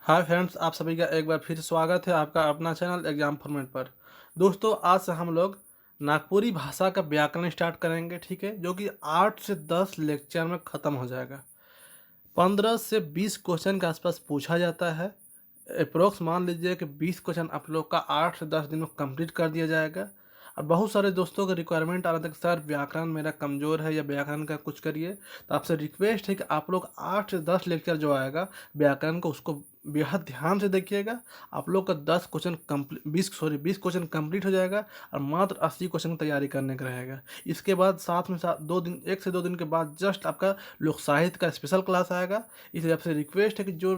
Hi friends, आप सभी का एक बार फिर स्वागत है आपका अपना चैनल एग्जाम फॉर्मेट पर। दोस्तों, आज से हम लोग नागपुरी भाषा का व्याकरण स्टार्ट करेंगे, ठीक है, जो कि 8 से 10 लेक्चर में ख़त्म हो जाएगा। 15 से 20 क्वेश्चन के आसपास पूछा जाता है। अप्रोक्स मान लीजिए कि 20 क्वेश्चन आप लोग का 8 से 10 दिन में कंप्लीट कर दिया जाएगा। और बहुत सारे दोस्तों का रिक्वायरमेंट आ रहा था कि सर व्याकरण मेरा कमज़ोर है या व्याकरण का कुछ करिए। तो आपसे रिक्वेस्ट है कि आप लोग 8 से 10 लेक्चर जो आएगा व्याकरण को, उसको बेहद ध्यान से देखिएगा। आप लोग का 10 क्वेश्चन कंप्लीट 20 क्वेश्चन कंप्लीट हो जाएगा और मात्र 80 क्वेश्चन की तैयारी करने का रहेगा। इसके बाद साथ में साथ 2 दिन, 1 से 2 दिन के बाद जस्ट आपका लोक साहित्य का स्पेशल क्लास आएगा। इसलिए आपसे रिक्वेस्ट है कि जो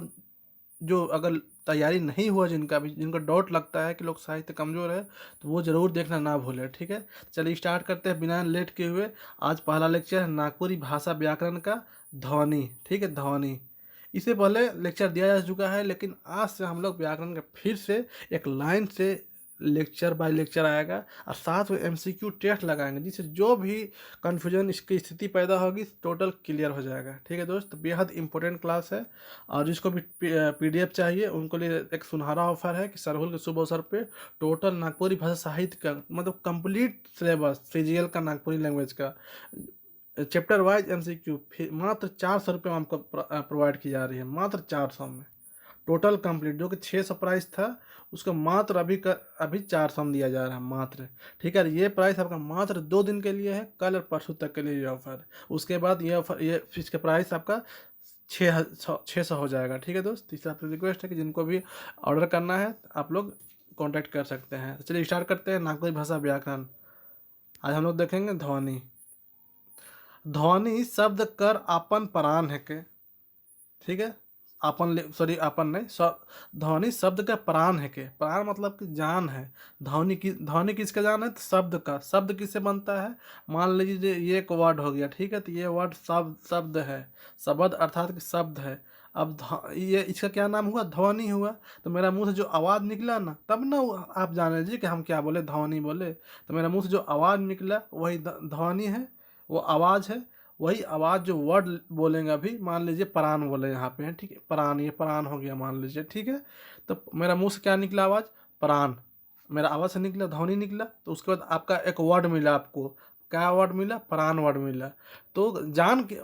जो अगर तैयारी नहीं हुआ, जिनका भी जिनको डाउट लगता है कि लोग साहित्य कमज़ोर है, तो वो ज़रूर देखना ना भूलें, ठीक है। चलिए स्टार्ट करते हैं बिना लेट किए हुए। आज पहला लेक्चर है नागपुरी भाषा व्याकरण का ध्वनि, ठीक है, ध्वनि। इससे पहले लेक्चर दिया जा चुका है, लेकिन आज से हम लोग व्याकरण का फिर से एक लाइन से लेक्चर बाय लेक्चर आएगा और साथ में एमसीक्यू टेस्ट लगाएंगे, जिससे जो भी कन्फ्यूजन इसकी स्थिति पैदा होगी टोटल क्लियर हो जाएगा, ठीक है दोस्त। बेहद इंपॉर्टेंट क्लास है और जिसको भी पीडीएफ चाहिए उनको लिए एक सुनहरा ऑफर है कि सरहुल के शुभ अवसर पे टोटल नागपुरी भाषा साहित्य का मतलब कंप्लीट सिलेबस सीजीएल का नागपुरी लैंग्वेज का चैप्टर वाइज एमसीक्यू मात्र 400 रुपये में हमको प्रोवाइड की जा रही है, मात्र 400 में टोटल कंप्लीट। जो कि 600 प्राइस था, उसका मात्र अभी 400 में दिया जा रहा है मात्र, ठीक है। ये प्राइस आपका मात्र 2 दिन के लिए है, कल और परसों तक के लिए ये ऑफर है। उसके बाद ये ऑफर, ये इसका प्राइस आपका 600 हो जाएगा, ठीक है दोस्त। इससे आपसे रिक्वेस्ट है कि जिनको भी ऑर्डर करना है आप लोग कॉन्टैक्ट कर सकते हैं। तो चलिए स्टार्ट करते हैं नागपुरी भाषा व्याकरण। आज हम लोग देखेंगे ध्वनि। ध्वनि शब्द कर आपन परान है के, ठीक है। सॉरी, आपन नहीं, ध्वनि शब्द का प्राण है के, प्राण मतलब कि जान है। ध्वनि किसका जान है? तो शब्द का। शब्द किससे बनता है? मान लीजिए ये एक वर्ड हो गया, ठीक है, तो ये वर्ड शब्द है। शब्द अर्थात कि शब्द है। अब ये इसका क्या नाम हुआ? ध्वनि हुआ। तो मेरा मुंह से जो आवाज़ निकला ना, तब ना आप जान लीजिए कि हम क्या बोले, ध्वनि बोले। तो मेरा मुंह से जो आवाज़ निकला वही ध्वनि है, वो आवाज़ है। वही आवाज़ जो वर्ड बोलेंगे, अभी मान लीजिए प्राण बोले यहाँ पे है, ठीक है, प्राण, ये प्राण हो गया मान लीजिए, ठीक है। तो मेरा मुंह से क्या निकला? आवाज़, प्राण। मेरा आवाज़ से निकला, ध्वनि निकला। तो उसके बाद आपका एक वर्ड मिला आपको। क्या वर्ड मिला? प्राण वर्ड मिला। तो जान के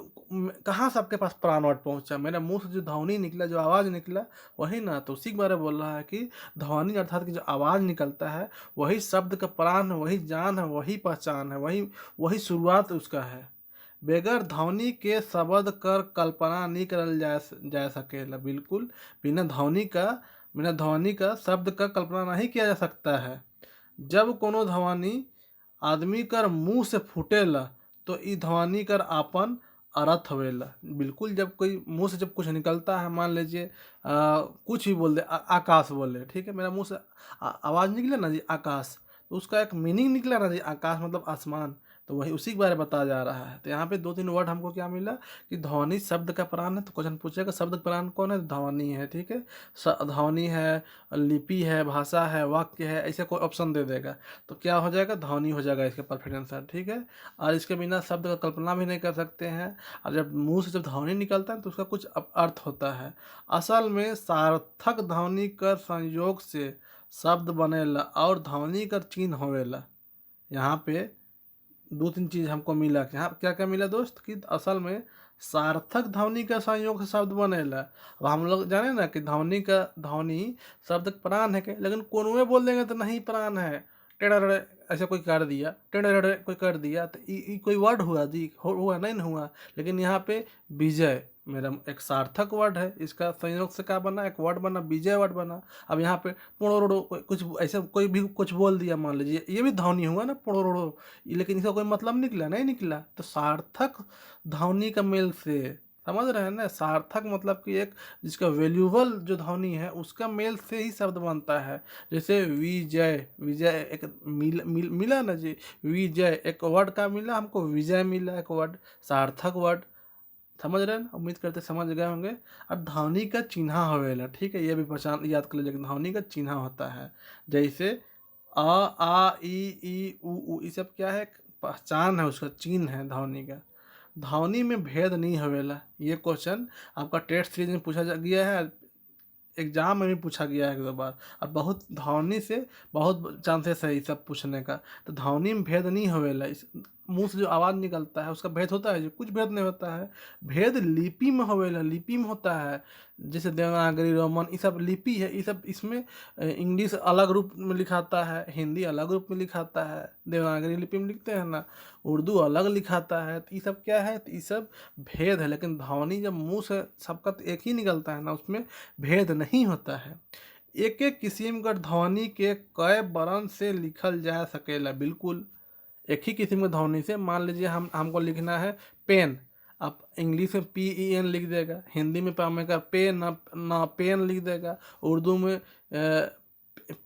कहाँ से आपके पास प्राण वर्ड पहुँचा? मेरे मुंह से जो ध्वनि निकला, जो आवाज़ निकला, वही ना। तो उसी के बारे में बोल रहा है कि ध्वनि अर्थात कि जो आवाज़ निकलता है वही शब्द का प्राण है, वही जान है, वही पहचान है, वही वही शुरुआत उसका है। बेगर ध्वनि के शब्द कर कल्पना नहीं करल जा सकेला। बिल्कुल बिना ध्वनि का शब्द का कल्पना नहीं किया जा सकता है। जब कोनो ध्वनि आदमी कर मुंह से फूटेला तो ई ध्वनि कर आपन अर्थ होवेला। बिल्कुल, जब कोई मुंह से जब कुछ निकलता है, मान लीजिए कुछ भी बोल दे, आकाश बोले, ठीक है, मेरा मुंह से आवाज़ निकला ना जी, आकाश, तो उसका एक मीनिंग निकला ना जी, आकाश मतलब आसमान। तो वही उसी के बारे में बताया जा रहा है। तो यहाँ पे 2-3 वर्ड हमको क्या मिला कि ध्वनि शब्द का प्राण है। तो क्वेश्चन पूछेगा शब्द का प्राण कौन है? ध्वनि है, ठीक है। ध्वनि है, लिपि है, भाषा है, वाक्य है, ऐसे कोई ऑप्शन दे देगा तो क्या हो जाएगा? ध्वनि हो जाएगा इसका परफेक्ट आंसर, ठीक है। और इसके बिना शब्द का कल्पना भी नहीं कर सकते हैं। और जब मुंह से जब ध्वनि निकलता है तो उसका कुछ अर्थ होता है। असल में सार्थक ध्वनि कर संयोग से शब्द बनेला और ध्वनि कर चिन्ह होवेला। यहाँ पे 2-3 चीज़ हमको मिला। यहाँ क्या क्या मिला दोस्त? कि असल में सार्थक ध्वनि का संयोग से शब्द बनेला। अब हम लोग जाने ना कि ध्वनि शब्द का प्राण है के, लेकिन कोनवे बोल देंगे तो नहीं प्राण है। टेढ़ा ऐसे कोई कर दिया, टेढ़ा कोई कर दिया, तो ई कोई वर्ड हुआ जी? हुआ नहीं ना हुआ। लेकिन यहाँ पे विजय मेरा एक सार्थक वर्ड है, इसका संयोग से क्या बना? एक वर्ड बना, विजय वर्ड बना। अब यहाँ पे पोड़ोड़ो कुछ ऐसे कोई भी कुछ बोल दिया, मान लीजिए, ये भी ध्वनि हुआ ना, पोड़ोड़ो। लेकिन इसका कोई मतलब निकला नहीं? निकला। तो सार्थक ध्वनि का मेल से, समझ रहे हैं ना? सार्थक मतलब कि एक जिसका वैल्यूबल जो ध्वनि है उसका मेल से ही शब्द बनता है। जैसे विजय, विजय एक मिला ना जी, विजय एक वर्ड का मिला हमको, विजय मिला एक वर्ड, सार्थक वर्ड। समझ रहे हैं ना? उम्मीद करते समझ गए होंगे। अब ध्वनि का चिन्ह होवेला, ठीक है, ये भी पहचान याद कर लीजिए, ध्वनि का चिन्ह होता है। जैसे अ, आ, ई उ, ये सब क्या है? पहचान है, उसका चिन्ह है ध्वनि का। ध्वनि में भेद नहीं होवेला। ये क्वेश्चन आपका टेस्ट सीरीज में पूछा गया है। एग्जाम में भी पूछा गया है एक दो बार, और बहुत ध्वनि से बहुत चांसेस है ये सब पूछने का। तो ध्वनि में भेद नहीं होवेला, इस मुंह से जो आवाज़ निकलता है उसका भेद होता है, जो कुछ भेद नहीं होता है। भेद लिपि में होवेला, लिपि में होता है। जैसे देवनागरी, रोमन, ये सब लिपि है, ये सब इसमें इंग्लिश अलग रूप में लिखाता है, हिंदी अलग रूप में लिखाता है, देवनागरी लिपि में लिखते हैं ना, उर्दू अलग लिखाता है। तो ये सब क्या है, तो ये सब भेद है। लेकिन ध्वनि जब मुंह से सबका तो एक ही निकलता है ना, उसमें भेद नहीं होता है। एक एक किस्म का ध्वनि के कई वर्ण से लिखल जा सकेला, बिल्कुल एक ही किस्म के ध्वनि से। मान लीजिए हमको लिखना है पेन, आप इंग्लिश में PEN लिख देगा, हिंदी में पामेगा पे ना पेन लिख देगा, उर्दू में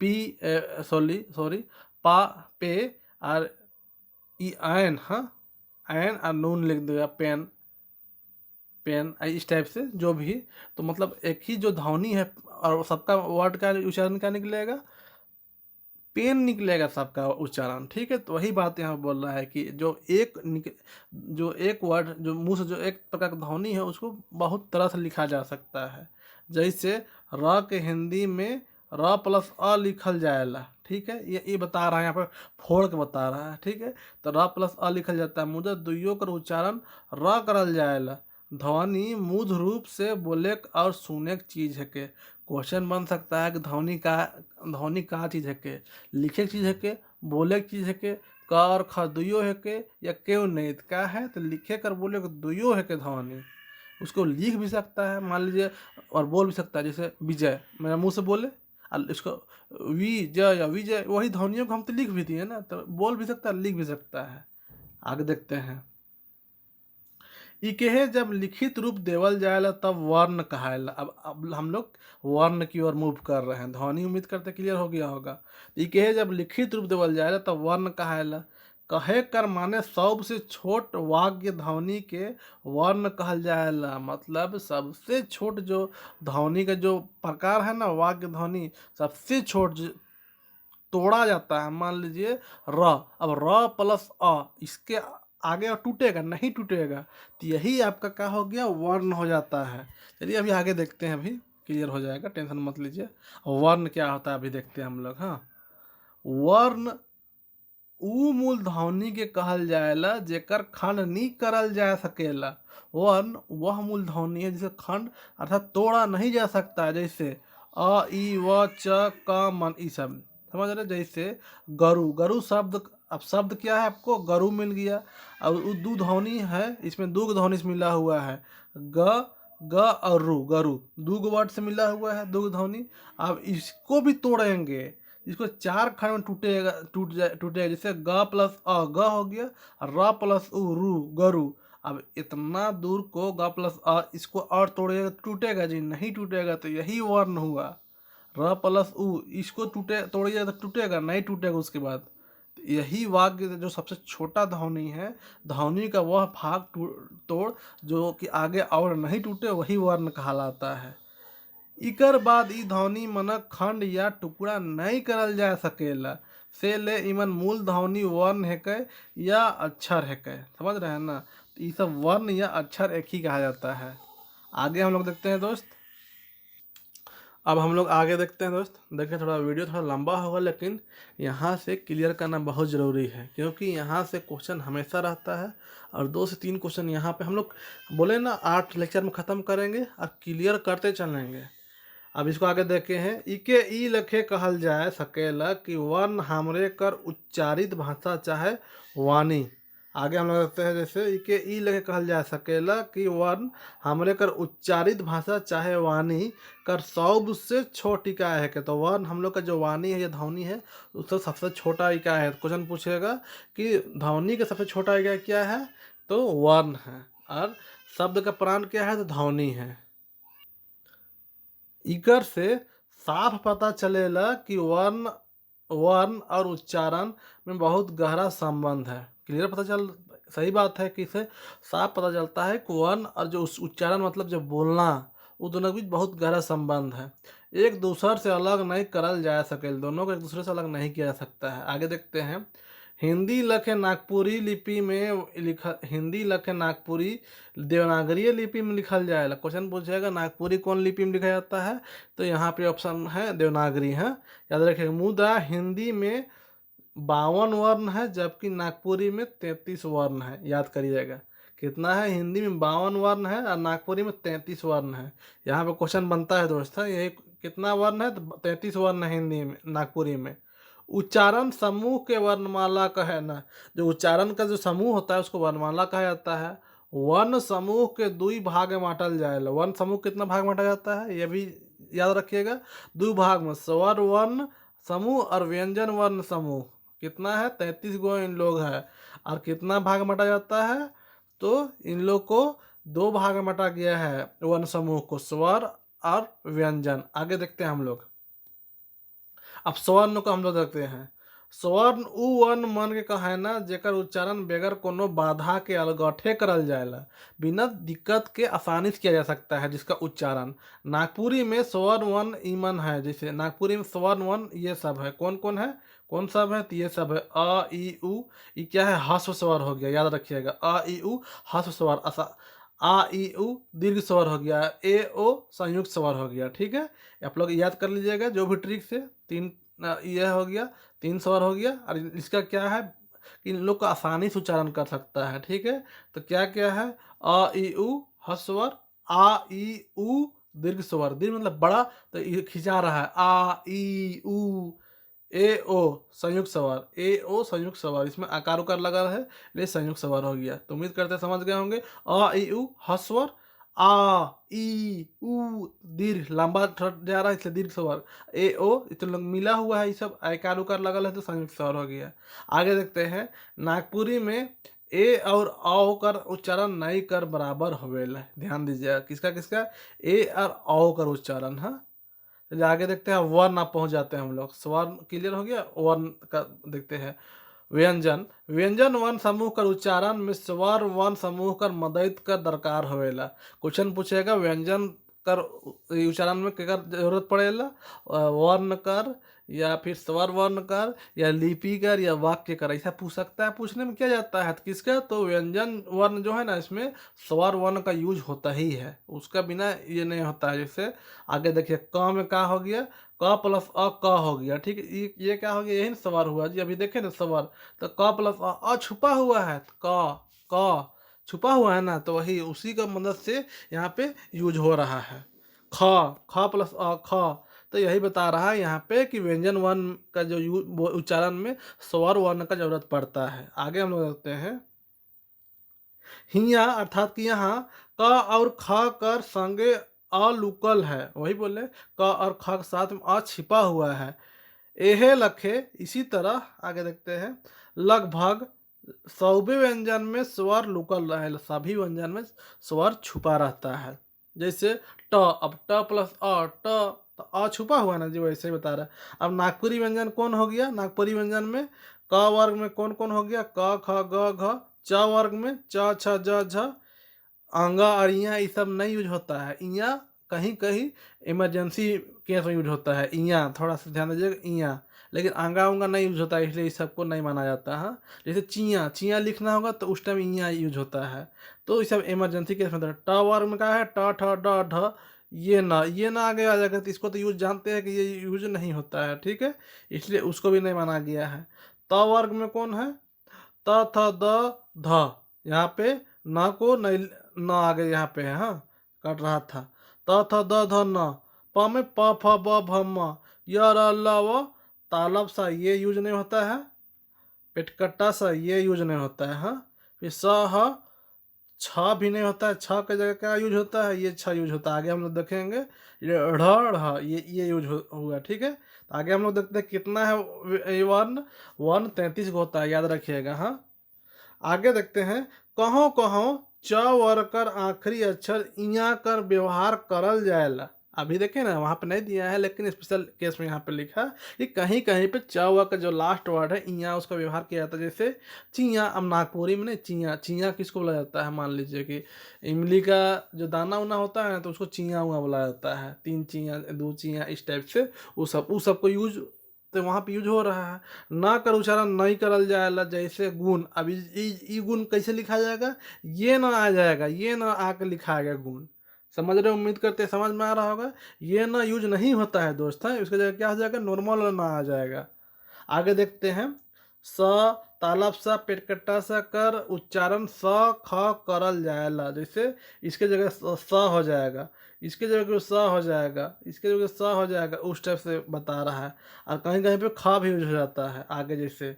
पी सॉरी पा पे और ई आयन, हाँ आयन और नून लिख देगा, पेन पेन, इस टाइप से जो भी। तो मतलब एक ही जो ध्वनि है और सबका वर्ड का उच्चारण क्या निकलेगा, पेन निकलेगा सबका उच्चारण, ठीक है। तो वही बात यहाँ बोल रहा है कि जो एक वर्ड जो मुंह से जो एक प्रकार का ध्वनि है उसको बहुत तरह से लिखा जा सकता है। जैसे र के हिंदी में र प्लस अ लिखल जाएला, ठीक है। ये बता रहा है यहाँ पर, फोड़ के बता रहा है, ठीक है। तो र प्लस अ लिखल जाता है, मुझे दुइयों का उच्चारण र करल जाएला। ध्वनि मूढ़ रूप से बोले और सुने के चीज है के। क्वेश्चन बन सकता है कि ध्वनि का चीज है के, लिखे चीज है के, बोले चीज है के, क और ख दुइयो है के, या क्यों नहीं। तो क्या है, तो लिखे कर बोले को दुइयो है के ध्वनि। उसको लिख भी सकता है मान लीजिए, और बोल भी सकता है। जैसे विजय मेरा मुंह से बोले, और इसको विजय या विजय, वही ध्वनियों को हम तो लिख भी दिए ना, तो बोल भी सकता है, लिख भी सकता है। आगे देखते हैं, इकेहे जब लिखित रूप देवल जाएला तब वर्ण कहाएला। अब हम लोग वर्ण की ओर मूव कर रहे हैं, ध्वनि उम्मीद करते क्लियर हो गया होगा। इकेहे जब लिखित रूप देवल जाएला तब वर्ण कहाएला। कहे कर माने सबसे छोट वाक्य ध्वनि के वर्ण कहल जाएला। मतलब सबसे छोट जो ध्वनि का जो प्रकार है ना, वाक्य ध्वनि सबसे छोट तोड़ा जाता है। मान लीजिए र, अब र प्लस अ, इसके आगे और टूटेगा नहीं, टूटेगा, तो यही आपका क्या हो गया, वर्ण हो जाता है। चलिए अभी आगे देखते हैं, अभी क्लियर हो जाएगा, टेंशन मत लीजिए। वर्ण क्या होता है अभी देखते हैं हम लोग। हाँ, वर्ण ऊ मूल ध्वनि के कहल जाएला जेकर खंड नी करल जा सकेला। वर्ण वह मूल ध्वनि है जिसे खंड अर्थात तोड़ा नहीं जा सकता। जैसे अ, ई, व, च, क, मन, ई सब समझ रहे। जैसे गरु, गरु शब्द, अब शब्द क्या है, आपको गरु मिल गया। अब दो ध्वनि है, इसमें दो ध्वनि से मिला हुआ है, ग ग और रू, गरु दो वर्ड से मिला हुआ है, दो ध्वनि। अब इसको भी तोड़ेंगे, इसको चार खंड में टूटेगा। जैसे ग प्लस अ, ग हो गया, और र प्लस उ, रू, गरु। अब इतना दूर को ग प्लस अ, इसको और तोड़ेगा, टूटेगा जी नहीं टूटेगा। तो यही वर्ण हुआ, र प्लस उ, इसको तोड़िएगा तो टूटेगा नहीं, टूटेगा उसके बाद। तो यही वाक्य जो सबसे छोटा ध्वनि है, ध्वनि का वह भाग तोड़ जो कि आगे और नहीं टूटे, वही वर्ण कहलाता है। इकर बाद ई ध्वनि मनक खंड या टुकड़ा नहीं करल जा सकेला। से ले इमन मूल ध्वनि वर्ण है के या अक्षर है के, समझ रहे हैं ना। तो ये सब वर्ण या अक्षर एक ही कहा जाता है। आगे हम लोग देखते हैं दोस्त, अब हम लोग आगे देखते हैं दोस्त। देखिए थोड़ा वीडियो थोड़ा लंबा होगा, लेकिन यहाँ से क्लियर करना बहुत ज़रूरी है, क्योंकि यहाँ से क्वेश्चन हमेशा रहता है। और 2 से 3 क्वेश्चन यहाँ पे हम लोग बोले ना 8 लेक्चर में ख़त्म करेंगे और क्लियर करते चलेंगे। अब इसको आगे देखे हैं, इके ई लखे कहल जाए सकेला कि वर्ण हमरे कर उच्चारित भाषा चाहे वाणी। आगे हम लोग देखते हैं, जैसे इके ई लखे कहल जा सकेला कि वर्ण हमरे कर उच्चारित भाषा चाहे वाणी कर सौ से छोट इकाई है के। तो वर्ण हम लोग का जो वाणी है या ध्वनि है, उससे सबसे छोटा इकाई है। क्वेश्चन पूछेगा कि ध्वनि का सबसे छोटा इकाई क्या है, तो वर्ण है। और शब्द का प्राण क्या है, तो ध्वनि है। इकर से साफ पता चलेला कि वर्ण वर्ण और उच्चारण में बहुत गहरा संबंध है। क्लियर पता चल, सही बात है कि इससे साफ पता चलता है कि वर्ण और जो उच्चारण मतलब जो बोलना, वो दोनों के बीच बहुत गहरा संबंध है। एक दूसरे से अलग नहीं करल जा सके, दोनों को एक दूसरे से अलग नहीं किया जा सकता है। आगे देखते हैं, हिंदी लखे नागपुरी लिपि में लिखा, हिंदी लखे नागपुरी देवनागरी लिपि में लिखल जाएगा। क्वेश्चन पूछेगा नागपुरी कौन लिपि में लिखा जाता है, तो यहाँ पे ऑप्शन है देवनागरी है, याद रखिएगा। मुदा हिंदी में 52 वर्ण है, जबकि नागपुरी में 33 वर्ण है, याद करिएगा। कितना है, हिंदी में 52 वर्ण है और नागपुरी में 33 वर्ण है। यहाँ पे क्वेश्चन बनता है दोस्तों, ये कितना वर्ण है, तो 33 वर्ण है हिंदी में, नागपुरी में। उच्चारण समूह के वर्णमाला का है ना, जो उच्चारण का जो समूह होता है उसको वर्णमाला कहा जाता है। वर्ण समूह के दुई भाग में बांटल जाएगा। वर्ण समूह कितना भाग में बांटा जाता है, ये भी याद रखिएगा, दो भाग में, स्वर वर्ण समूह और व्यंजन वर्ण समूह। कितना है, 33 गो इन लोग है। और कितना भाग में बांटा जाता है, तो इन लोग को दो भाग में बांटा गया है, वर्ण समूह को, स्वर और व्यंजन। आगे देखते हैं हम लोग। अब स्वर्ण को हम लोग देखते हैं। स्वर्ण उ वर्ण मन के कहे ना जेकर उच्चारण बगैर कोनो बाधा के अलगठे करल जाएला, बिना दिक्कत के आसानी से किया जा सकता है, जिसका उच्चारण नागपुरी में स्वर्ण वर्ण ईमन है। जैसे नागपुरी में स्वर्ण वर्ण ये सब है, कौन कौन है, कौन सब है, तो ये सब है अ ई उ। ये क्या है, ह्रस्व स्वर हो गया, याद रखिएगा, अ ई उ ह्रस्व स्वर, आ ई उ दीर्घ स्वर हो गया, ए ओ संयुक्त स्वर हो गया। ठीक है, आप लोग याद कर लीजिएगा जो भी ट्रिक से। तीन यह हो गया, 3 स्वर हो गया। और इसका क्या है कि इन लोग को आसानी से उच्चारण कर सकता है। ठीक है, तो क्या क्या है, अ ई उ ह्रस्व स्वर, आ ई उ दीर्घ स्वर, दीर्घ मतलब बड़ा, तो ये खिंचा रहा है, आ ई उ। ए ओ संयुक्त स्वर, ए ओ संयुक्त स्वर, इसमें आकार उकार लगा है, ले संयुक्त स्वर हो गया। तो उम्मीद करते हैं समझ गए होंगे। अ ई उ ह्रस्व स्वर, आ ई उ दीर्घ लंबा जा रहा है इसलिए दीर्घ स्वर, ए ओ तो लोग मिला हुआ है, ये सब आकार उकार लगल है तो संयुक्त स्वर हो गया। आगे देखते हैं, नागपुरी में ए और औ कर उच्चारण नहीं कर बराबर होवेला। ध्यान दीजिएगा, किसका किसका, ए और औ कर उच्चारण है। चलिए आगे देखते हैं, वर्ण आप पहुंच जाते हैं हम लोग। स्वर्ण क्लियर हो गया, वर्ण का देखते हैं। व्यंजन, व्यंजन वर्ण समूह कर उच्चारण में स्वर वर्ण समूह कर मदद कर दरकार होवेला। क्वेश्चन पूछेगा व्यंजन कर उच्चारण में केकर जरूरत पड़ेला, वर्ण कर या फिर स्वर वर्ण कर या लिपि कर या वाक्य कर, ऐसा पूछ सकता है। पूछने में क्या जाता है, किसका, तो व्यंजन वर्ण जो है ना, इसमें स्वर वर्ण का यूज होता ही है, उसका बिना ये नहीं होता है। जैसे आगे देखिए, क में का हो गया, क प्लस अ क हो गया। ठीक है, ये क्या हो गया, यही ना स्वर हुआ जी, अभी देखे ना स्वर, तो क प्लस अ छुपा हुआ है, क छुपा हुआ है ना, तो वही उसी का मदद से यहाँ पे यूज हो रहा है। ख, ख प्लस अ ख, तो यही बता रहा है यहाँ पे कि व्यंजन वर्ण का जो उच्चारण में स्वर वर्ण का जरूरत पड़ता है। आगे हम लोग देखते हैं, हिया अर्थात कि यहाँ क और ख कर संगे अ लुकल है, वही बोले क और ख के साथ में अ छिपा हुआ है। एहे लखे, इसी तरह आगे देखते हैं, लगभग सभी व्यंजन में स्वर लुकल रहे, सभी व्यंजन में स्वर छुपा रहता है। जैसे ट, अब ट प्लस अ, ट तो अ छुपा हुआ ना जी, वैसे ही बता रहा है। अब नागपुरी व्यंजन कौन हो गया, नागपुरी व्यंजन में क वर्ग में कौन कौन हो गया, क ख ग घ, च वर्ग में च छ ज झ, आंगा और इया ये सब नहीं यूज होता है। इया कहीं कहीं इमरजेंसी केस में यूज होता है, इया थोड़ा सा ध्यान दीजिएगा, इया, लेकिन आंगा उंगा नहीं यूज होता है, इसलिए इस सबको नहीं माना जाता है। जैसे चिया, चिया लिखना होगा तो उस टाइम इया यूज होता है, तो ये सब इमरजेंसी केस में होता है। ट वर्ग में क्या है, ट ठ ड ढ, ये ना आगे आ जाएगा, तो इसको तो यूज जानते हैं कि ये यूज नहीं होता है। ठीक है, इसलिए उसको भी नहीं माना गया है। त वर्ग में कौन है, त थ द ध, यहाँ पे न को नहीं, न आगे यहाँ पे है, हाँ कट रहा था। त थ द ध न, प में प फ ब भ म, य र ल व, तालब सा ये यूज नहीं होता है, पेटकट्टा सा ये यूज नहीं होता है। हाँ, फिर स ह छ भी नहीं होता है, छ के जगह क्या यूज होता है, ये छ यूज होता है। आगे हम लोग देखेंगे, ये ढ़ ढ़ ये यूज हुआ। ठीक है, तो आगे हम लोग देखते हैं कितना है वर्ण, वर्ण 33 को होता है, याद रखिएगा। हाँ, आगे देखते हैं, कहों कहों च वर कर आखिरी अक्षर इया कर व्यवहार करल जाएला। अभी देखें ना, वहाँ पे नहीं दिया है, लेकिन स्पेशल केस में यहाँ पे लिखा है कि कहीं कहीं पे च व का जो लास्ट वर्ड है इया, उसका व्यवहार किया जाता है। जैसे चिया, अब नागपुरी में नहीं, चिया, चिया किसको बोला जाता है, मान लीजिए कि इमली का जो दाना उना होता है ना, तो उसको चिया उआ बोला जाता है, 3 चिया 2 चिया, इस टाइप से वो सब को यूज तो वहाँ पे यूज हो रहा है। ना कर उच्चारण नहीं करल जाएला, जैसे गुण। अब ई गुण कैसे लिखा जाएगा, ये ना आ जाएगा, ये ना आके लिखा गया गुण। समझ रहे हो, उम्मीद करते हैं समझ में आ रहा होगा। ये ना यूज नहीं होता है दोस्त, है उसके जगह क्या हो जाएगा, नॉर्मल ना आ जाएगा। आगे देखते हैं, स तालब सा पेटकट्टा सा कर उच्चारण स ख करल जाएला, जैसे इसके जगह स हो जाएगा, इसके जगह स हो जाएगा, इसके जगह स हो जाएगा, उस टाइप से बता रहा है। और कहीं कहीं पे ख भी यूज हो जाता है आगे, जैसे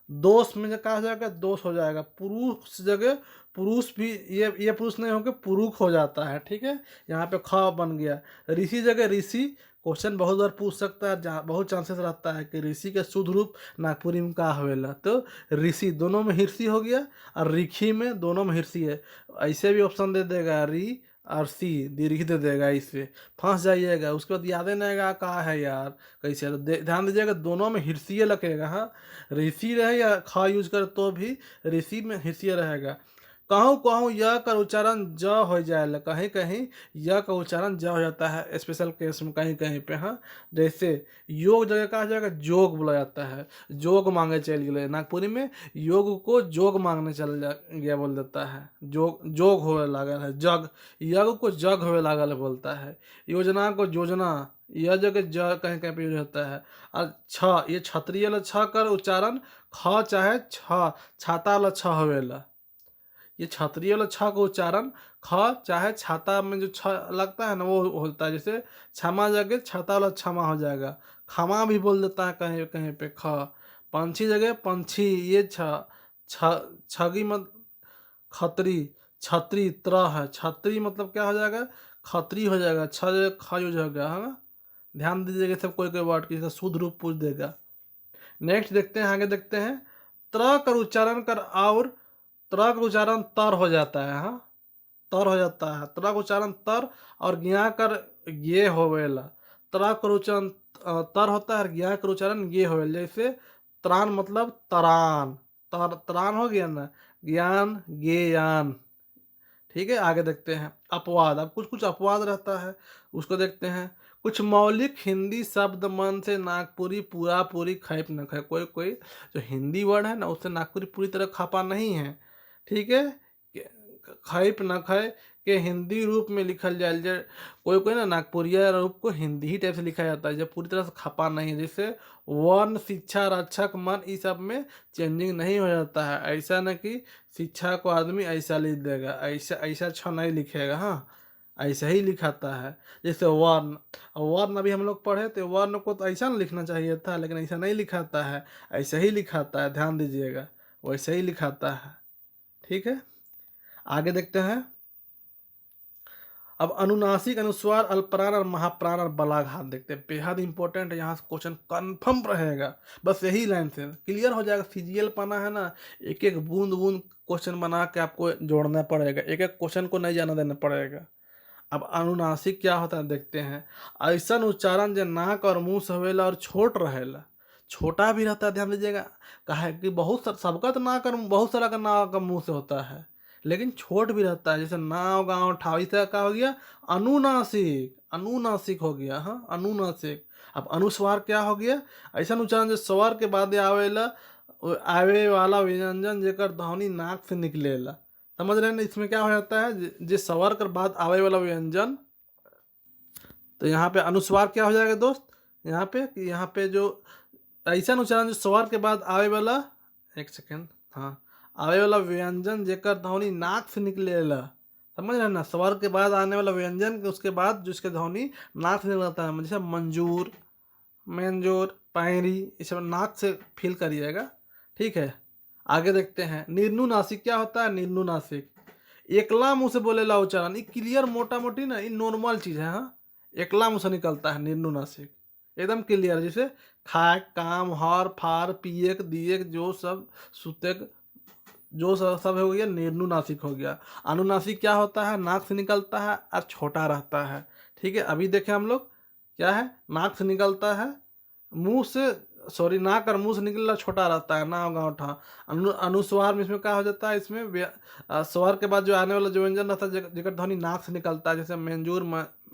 दोष में क्या हो जाएगा, दोष हो जाएगा। पुरुष जगह पुरुष भी, ये पुरुष नहीं होकर पुरुष हो जाता है, ठीक है। यहाँ पे ख बन गया। ऋषि जगह ऋषि। क्वेश्चन बहुत बार पूछ सकता है, जहाँ बहुत चांसेस रहता है कि ऋषि के शुद्ध रूप नागपुरी में का होवेला, तो ऋषि दोनों में हिरसी हो गया, और रिखी में दोनों में हिरसी है। ऐसे भी ऑप्शन दे देगा, री और सी दीर्घी दे देगा, इससे फंस जाइएगा। उसके बाद याद नहीं आएगा कहा है यार, कैसे तो ध्यान दीजिएगा, दोनों में हिरसीय लगेगा। हाँ, ऋषि रहे या खा यूज करे तो भी ऋषि में हिरसीय रहेगा। कहूँ कहूँ य का उच्चारण ज हो जाएगा, कहीं कहीं य का उच्चारण ज हो जाता है, स्पेशल केस में कहीं कहीं पे। हाँ, जैसे योग जगह कहा जाएगा जोग बोला जाता है, जोग मांगे चल गए। नागपुरी में योग को जोग मांगने चल जा गया बोल देता है, जोग जोग होवे लागल है, जग यज्ञ को जग होवे लागल बोलता है। योजना को योजना, यह जगह ज कहीं कहीं पे यूज होता है। और छ, ये क्षत्रिय ल छ कर उच्चारण ख चाहे छ, छाता ल छ होवेला। ये क्षत्रिय वाला छ का उच्चारण ख चाहे छाता में जो छ लगता है ना, वो होता है। जैसे क्षमा जगह छाता वाला क्षमा हो जाएगा, क्षमा भी बोल देता है कहीं कहीं पे ख। पंछी जगह पंछी, ये छगी मत खत्री, छत्री त्र है, छत्री मतलब क्या हो जाएगा, खत्री हो जाएगा, छ जगह ख यूज हो गया। हाँ, ध्यान दीजिएगा सब, कोई कोई वर्ड की शुद्ध रूप पूछ देगा। नेक्स्ट देखते हैं, आगे देखते हैं, त्र कर उच्चारण कर और त्र का उच्चारण तर हो जाता है। हाँ, तर हो जाता है, त्र का उच्चारण तर, और ज्ञा कर ये होवेला। त्र का उच्चारण तर होता है, और ज्ञा का उच्चारण ये होवेला। जैसे त्राण मतलब तरान, त्राण हो गया ना, ज्ञान ज्ञान। ठीक है, आगे देखते हैं अपवाद। अब कुछ कुछ अपवाद रहता है, उसको देखते हैं। कुछ मौलिक हिंदी शब्द मन से नागपुरी पूरा पूरी खैप न खाए। कोई कोई जो हिंदी वर्ड है ना, उससे नागपुरी पूरी तरह खपा नहीं है, ठीक है। खैप न खाए के हिंदी रूप में लिखल जाए, कोई कोई ना नागपुरिया रूप को हिंदी ही टाइप से लिखा जाता है, जब पूरी तरह से खपा नहीं है। जैसे वर्ण शिक्षा रक्षक मन, इस सब में चेंजिंग नहीं हो जाता है। ऐसा न कि शिक्षा को आदमी ऐसा लिख देगा, ऐसा ऐसा अच्छा नहीं लिखेगा। हाँ, ऐसा ही लिखाता है। जैसे वर्ण, वर्ण अभी हम लोग पढ़े थे, वर्ण को तो ऐसा ना लिखना चाहिए था, लेकिन ऐसा नहीं लिखाता है, ऐसा ही लिखाता है, ध्यान दीजिएगा, वैसे ही लिखाता है। ठीक है, आगे देखते हैं। अब अनुनासिक, अनुस्वार, अल्पप्राण और महाप्राण और बलाघात देखते हैं। बेहद इंपॉर्टेंट है, यहाँ से क्वेश्चन कंफर्म रहेगा। बस यही लाइन से क्लियर हो जाएगा। सीजीएल पढ़ना है ना, एक एक बूंद बूंद क्वेश्चन बना के आपको जोड़ना पड़ेगा, एक एक क्वेश्चन को नहीं जाना देना पड़ेगा। अब अनुनासिक क्या होता है देखते हैं। ऐसा उच्चारण जो नाक और मुंह से होवेला और छोट रहेला, छोटा भी रहता है, ध्यान दीजिएगा। कहा है कि सबका तो नाक और बहुत सारा का नाक और मुंह से होता है, लेकिन छोट भी रहता है। जैसे नाव गाँव ठाव, इसे का हो गया अनुनासिक, अनुनासिक हो गया। हाँ, अनुनासिक। अब अनुस्वार क्या हो गया, ऐसा उच्चारण जो स्वर के बाद आवेला, आवे वाला व्यंजन जेकर ध्वनि नाक से निकलेला। समझ रहे हैं ना, इसमें क्या हो जाता है, जिस स्वर के बाद आवे वाला व्यंजन, तो यहाँ पे अनुस्वार क्या हो जाएगा दोस्त, यहाँ पे जो ऐसा उच्चारण जो स्वर के बाद आवे वाला, एक सेकेंड, हाँ, आवे वाला व्यंजन जेकर ध्वनि नाक से निकलेला। समझ रहे हैं ना, स्वर के बाद आने वाला व्यंजन के उसके बाद जिसके ध्वनि नाक से निकलता है, जैसे मंजूर, मंजूर, पैरी, इस सब नाक से फील करिएगा। ठीक है, आगे देखते हैं। निर्नुनासिक क्या होता है, निर्नुनासिक एकला मुंह से बोलेला उच्चारण, ये क्लियर मोटा मोटी ना, ये नॉर्मल चीज है। हाँ, एकला मुंह से निकलता है निर्नुनासिक, एकदम क्लियर। जैसे खाक, काम, हर, फार, पियक, दियक, जो सब, सुतक, जो सब हो गया निर्नुनासिक हो गया। अनुनासिक क्या होता है, नाक से निकलता है और छोटा रहता है। ठीक है, अभी देखें हम लोग, क्या है, नाक से निकलता है, मुंह से, सॉरी, नाक और मुंह से निकलना छोटा रहता है, नाव गाँव ठा। अनुस्वार में इसमें क्या हो जाता है, इसमें स्वर के बाद जो आने वाला जो व्यंजन रहता है जेकर ध्वनि नाक से निकलता है, जैसे मंजूर,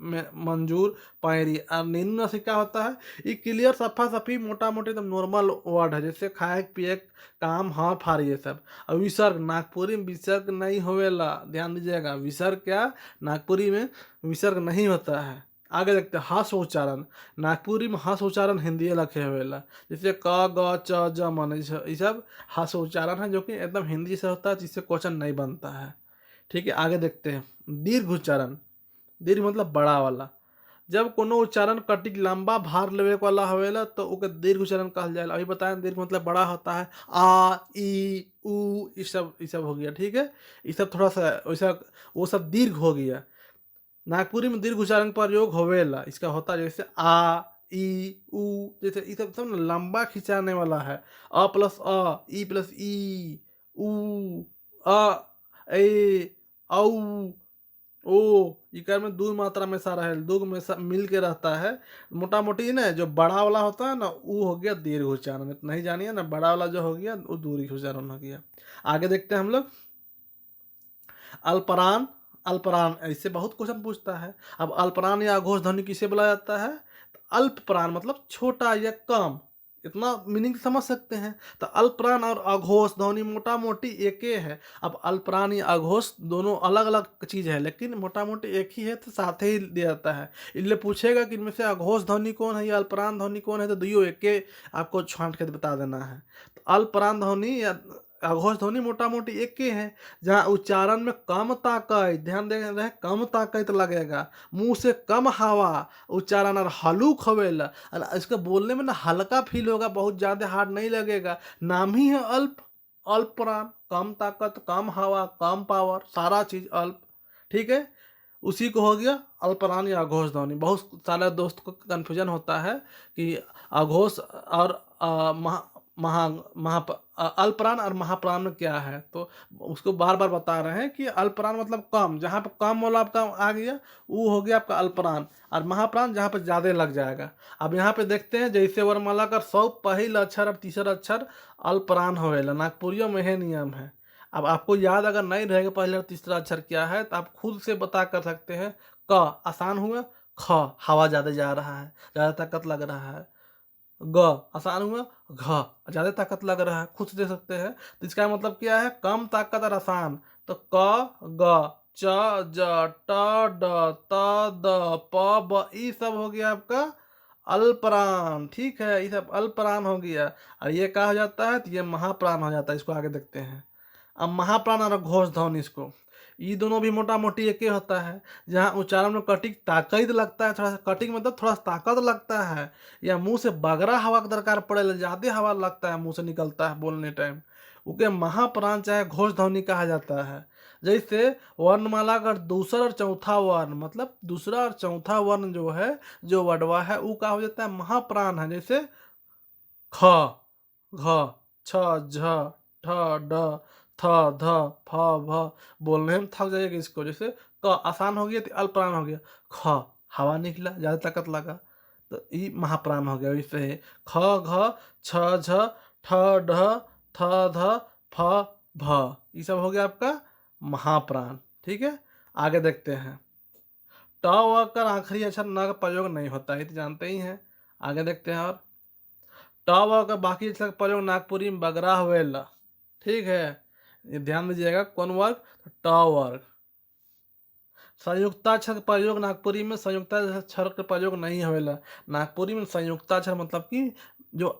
मंजूर पैरी। और नीनू से क्या होता है, ये क्लियर सफा सफी मोटा मोटी एकदम नॉर्मल वर्ड है, जैसे खाए पिए काम हाँ फार ये सब। और विसर्ग, नागपुरी में विसर्ग नहीं होवेला, ध्यान दीजिएगा, विसर्ग क्या, नागपुरी में विसर्ग नहीं होता है। आगे देखते हैं हास्य उच्चारण। नागपुरी में हास्य उच्चारण हिंदी लखे होवेला, जैसे क ग च ज मन, ये सब हास्य उच्चारण है जो कि एकदम हिंदी से होता है, जिससे क्वेश्चन नहीं बनता है। ठीक है, आगे देखते हैं दीर्घ उच्चारण। दीर्घ मतलब बड़ा वाला। जब कोनो उच्चारण कटिक लंबा भार लेवे वाला होवेला तो ओके दीर्घ उच्चारण कहल जाएगा। अभी बताएं दीर्घ मतलब बड़ा होता है, आ ई उ, ये सब हो गया। ठीक है, ये सब थोड़ा सा वैसा वो सब दीर्घ हो गया। नागपुरी में दीर्घ उच्चारण का प्रयोग होवेला, इसका होता है जैसे आ ई उ, जैसे ये सब ना लंबा खिंचाने वाला है। अ प्लस अ, ई प्लस ई, उ अ ए औ ओ, इकार में दो मात्रा में सा रहे, दो में सा मिल के रहता है। मोटा मोटी ना जो बड़ा वाला होता है ना वो हो गया दीर्घ उच्चारण, नहीं जानिए ना, बड़ा वाला जो हो गया वो दीर्घ उच्चारण हो गया। आगे देखते हैं हम लोग अल्परान। अल्परान ऐसे बहुत क्वेश्चन पूछता है। अब अल्परान या अघोष ध्वनि किसे बोला जाता है, तो अल्पप्राण मतलब छोटा या कम, इतना मीनिंग समझ सकते हैं। तो अल्पप्राण और अघोष ध्वनि मोटा मोटी एक ही है। अब अल्पप्राण या अघोष दोनों अलग अलग चीज है, लेकिन मोटा मोटी एक ही है, तो साथ ही दिया जाता है। इसलिए पूछेगा कि इनमें से अघोष ध्वनि कौन है या अल्पप्राण ध्वनि कौन है, तो दोनों एक ही आपको छांट के बता देना है। तो अल्पप्राण ध्वनि या अघोष ध्वनि मोटा मोटी एक ही है, जहाँ उच्चारण में कम ताकत, ध्यान दे रहे, कम ताकत लगेगा, मुंह से कम हवा, उच्चारण और हलुक होवेला, और इसको बोलने में ना हल्का फील होगा, बहुत ज्यादा हार्ड नहीं लगेगा। नाम ही है अल्प। अल्प प्राण, कम ताकत, कम हवा, कम पावर, सारा चीज अल्प। ठीक है, उसी को हो गया अल्परान या अघोष ध्वनि। बहुत सारे दोस्त को कन्फ्यूजन होता है कि अघोष और महा महा महा अल्परान और महाप्राण में क्या है, तो उसको बार बार बता रहे हैं कि अल्परान मतलब कम, जहाँ पे कम वाला आपका आ गया वो हो गया आपका अल्परान, और महाप्राण जहाँ पे ज्यादा लग जाएगा। अब यहाँ पे देखते हैं जैसे वर्णमाला का 100 पहला अक्षर और तीसरा अक्षर अल्परान होवेला, नागपुरियों में यह नियम है। अब आपको याद अगर नहीं रहेगा पहला और तीसरा अक्षर क्या है, तो आप खुद से बता कर सकते हैं। क आसान हुआ, ख हवा ज्यादा जा रहा है, ज्यादा ताकत लग रहा है। ग आसान हुआ, घ ज्यादा ताकत लग रहा है, खुद से दे सकते हैं। तो इसका मतलब क्या है, कम ताकत और आसान। तो क ग च ज ट ड त द प ब, ये सब हो गया आपका अल्परान। ठीक है, ये सब अल्परान हो गया, और ये क्या हो जाता है, तो ये महाप्राण हो जाता है। इसको आगे देखते हैं। अब महाप्राण और घोष ध्वनि, इसको ये दोनों भी मोटा मोटी एक ही होता है, जहाँ उच्चारण में कटिक ताकत लगता है, थोड़ा सा कटिक मतलब थोड़ा सा ताकत लगता है, या मुंह से बगरा हवा का दरकार पड़े, ज्यादा हवा लगता है मुंह से निकलता है बोलने टाइम, उके महाप्राण चाहे घोष ध्वनि कहा जाता है। जैसे वर्णमाला का दूसरा और चौथा वर्ण, मतलब दूसरा और चौथा वर्ण जो है, जो वडवा है, वो क्या हो जाता है, महाप्राण है। जैसे ख घ छ झ ठ ड थ ध फ भ, बोलने में थक जाइएगा इसको। जैसे क आसान हो गया तो अल्पप्राण हो गया, ख हवा निकला, ज्यादा ताकत लगा, तो ये महाप्राण हो गया। वैसे ख घ छ झ ठ ढ थ ध फ भ, ये सब हो गया आपका महाप्राण। ठीक है, आगे देखते हैं। ट व कर आखिरी अक्षर न का प्रयोग नहीं होता है, तो जानते ही हैं। आगे देखते हैं। और ट व का बाकी अक्षर का प्रयोग नागपुरी में बगरा हुएला। ठीक है, ये ध्यान दीजिएगा, कौन वर्ग, तो ट वर्ग। संयुक्ताक्षर का प्रयोग नागपुरी में संयुक्ताक्षर का प्रयोग नहीं होवेला। नागपुरी में संयुक्ताक्षर मतलब कि जो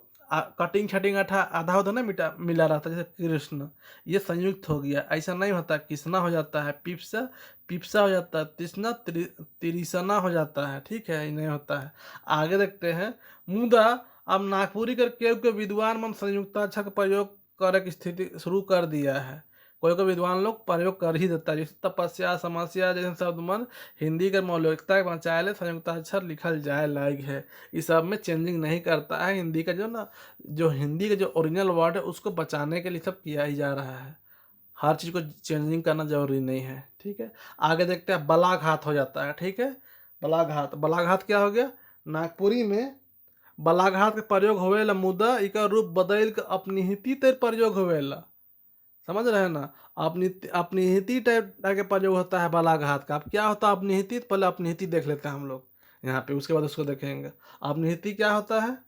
कटिंग छटिंग आधा होता है ना, मिला रहता है, जैसे कृष्ण, ये संयुक्त हो गया। ऐसा नहीं होता, कृष्णा हो जाता है, पिप्सा पिप्सा हो जाता है, तृष्णा त्रिसना हो जाता है। ठीक है, ये नहीं होता है। आगे देखते हैं। मुदा अब नागपुरी कर के विद्वान मन संयुक्ताक्षर का प्रयोग करे की स्थिति शुरू कर दिया है। कोई कोई विद्वान लोग प्रयोग कर ही देता है, जैसे तपस्या समस्या जैसे शब्द मन हिंदी के मौलिकता के बचाए संयुक्ताक्षर लिखल जाए लायक है। इस सब में चेंजिंग नहीं करता है। हिंदी का जो ना, जो हिंदी का जो ओरिजिनल वर्ड है उसको बचाने के लिए सब किया ही जा रहा है। हर चीज़ को चेंजिंग करना जरूरी नहीं है। ठीक है, आगे देखते हैं। बलाघात हो जाता है। ठीक है, बलाघात। बलाघात क्या हो गया, नागपुरी में बलाघात के प्रयोग होवेला, मुदा इका रूप बदल के अपनी ही तीतर प्रयोग होवेला। समझ रहे हैं ना, अपनिहिति टाइप का प्रयोग होता है बलाघात का। अब क्या होता है अपनिहिति, तो पहले अपनिहिति देख लेते हैं हम लोग यहाँ पे, उसके बाद उसको देखेंगे। अपनिहिति क्या होता है?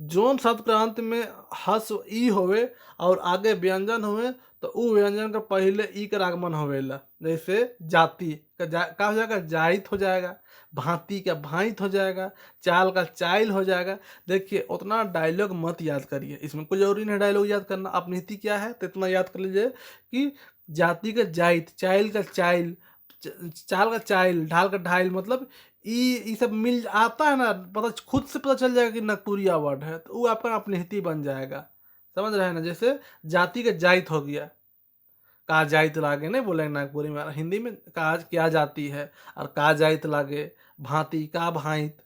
जोन शब्द के अंत में हस्व ई होवे और आगे व्यंजन हुए तो उ व्यंजन का पहले ई का आगमन होवेला। जैसे जाति का हो जाएगा जाइत हो जाएगा, भांति का भाइत हो जाएगा, चाल का चाइल हो जाएगा। देखिए उतना डायलॉग मत याद करिए, इसमें कोई जरूरी नहीं डायलॉग याद करना। अपनीति क्या है तो इतना याद कर लीजिए कि जाति का जाइत, चाइल का चाइल, चाल का चाइल, ढाल का ढाइल, मतलब ये सब मिल आता है ना, पता खुद से पता चल जाएगा कि नागपुरिया वर्ड है, तो वो आपका अपनिहिति बन जाएगा। समझ रहे हैं ना? जैसे जाति का जाइत हो गया, का जाइत लागे नहीं बोलेंगे नागपुरी में, हिंदी में का क्या जाती है, और का जाइत लागे, भांति का भाइत,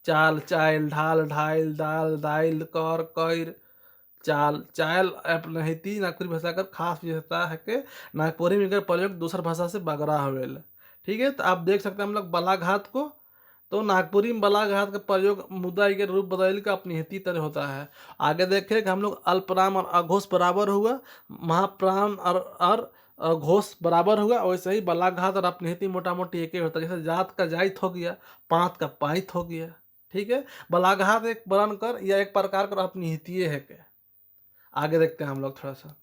चाल चाइल, ढाल ढाइल, दाल दाइल, कर कैर, चाल चायल अपनिहिति नागपुरी भाषा का खास विशेषता है कि नागपुरी में एकर प्रयोग दूसर भाषा से बगरा होवेला। ठीक है, तो आप देख सकते हैं हम लोग बलाघात को, तो नागपुरी में बलाघात का प्रयोग मुद्दा के रूप बदल का अपनिहिति तरह होता है। आगे देखें कि हम लोग अल्पराम और अघोष बराबर हुआ, महाप्राण और घोष बराबर हुआ, वैसे ही बलाघात और अपनिहिति मोटा मोटी एक ही होता है। जैसे जात का जाइत हो गया, पात का पाइत हो गया। ठीक है, बलाघात एक वर्ण कर या एक प्रकार का अपनिहिति है के। आगे देखते हैं हम लोग थोड़ा सा,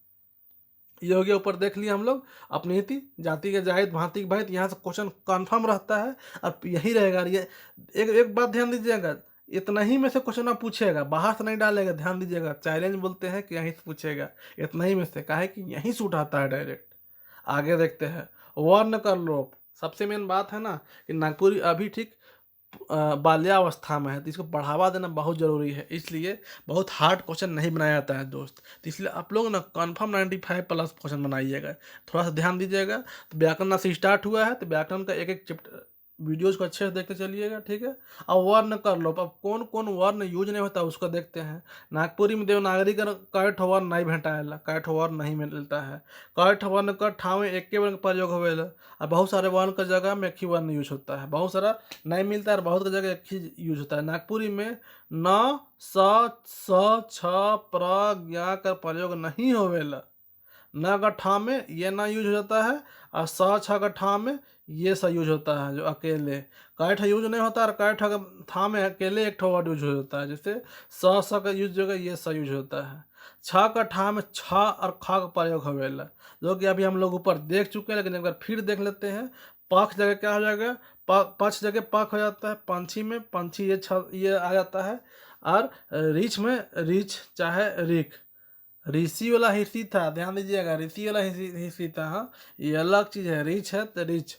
ये हो गया ऊपर देख लिया हम लोग अपनीति, जाति के जायद, भांति के भांति। यहाँ से क्वेश्चन कंफर्म रहता है और यही रहेगा। ये एक एक बात ध्यान दीजिएगा, इतना ही में से क्वेश्चन आप पूछेगा, बाहर से नहीं डालेगा। ध्यान दीजिएगा, चैलेंज बोलते हैं कि यहीं से पूछेगा, इतना ही में से, काहे कि यहीं से उठाता है डायरेक्ट। आगे देखते हैं वर्ण का लोप। सबसे मेन बात है ना कि नागपुरी अभी ठीक बाल्यावस्था में है, तो इसको बढ़ावा देना बहुत ज़रूरी है, इसलिए बहुत हार्ड क्वेश्चन नहीं बनाया जाता है दोस्त। तो इसलिए आप लोग ना कन्फर्म 95+ क्वेश्चन बनाइएगा, थोड़ा सा ध्यान दीजिएगा। तो व्याकरण से स्टार्ट हुआ है, तो व्याकरण का एक एक चैप्टर वीडियोज़ को अच्छे से देखते चलिएगा। ठीक है, अब वर्ण कर लो। अब कौन कौन वर्ण यूज नहीं होता उसको देखते हैं। नागपुरी में देवनागरी का कई ठो वर्ण नहीं भेटाएला, कई ठो वर्ण नहीं मिलता है, कई ठो वर्ण का ठाव एक के वर्ण का प्रयोग होवेला, और बहुत सारे वर्ण का जगह में एक ही वर्ण यूज होता है, बहुत सारा नहीं मिलता है और बहुत का जगह एक ही यूज होता है। नागपुरी में न, स, छ, प्र, ज्ञा का प्रयोग नहीं होवेला। न का ठा में ये ना यूज हो जाता है, और स छ का ठा में ये सा यूज होता है, जो अकेले। कैठ यूज नहीं होता, और कैठ का था में अकेले एक ठो वर्ड यूज हो जाता है। जैसे स का यूज होगा, ये सा यूज होता है। छ का ठा में छ और ख का प्रयोग होवेला, जो कि अभी हम लोग ऊपर देख चुके हैं, लेकिन एक बार फिर देख लेते हैं। पक्ष जगह क्या हो जाएगा, पक्ष जगह पक हो जाता है। पंछी में पंछी ये आ जाता है, और रीछ में रीछ चाहे रीख। ऋषि वाला हिस्सी था, ध्यान दीजिएगा, ऋषि वाला हिस्सी था। हाँ, ये अलग चीज है, रीछ है तो रीछ।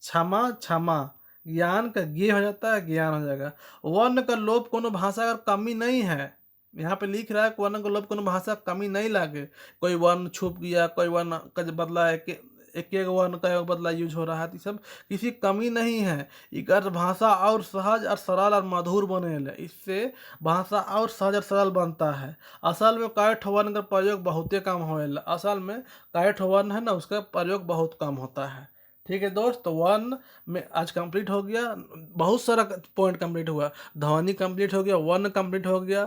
क्षमा क्षमा, ज्ञान का ज्ञ हो जाता है, ज्ञान हो जाएगा। वर्ण का लोप कोनो भाषा का कमी नहीं है, यहाँ पे लिख रहा है कि वर्ण का लोप कोनो भाषा का कमी नहीं लागे। कोई वर्ण छुप गया, कोई वर्ण का बदला है कि एक एक वर्ण का बदला यूज हो रहा है, तो ये सब किसी कमी नहीं है। इकर भाषा और सहज और सरल और मधुर बनेला, इससे भाषा और सहज और सरल बनता है। असल में काठ वर्ण का प्रयोग बहुते कम होएला, असल में काठ वर्ण है ना, उसका प्रयोग बहुत कम होता है। ठीक है दोस्त, तो वर्ण में आज कंप्लीट हो गया, बहुत सारा पॉइंट कंप्लीट हुआ। ध्वनि कंप्लीट हो गया, वर्ण कंप्लीट हो गया,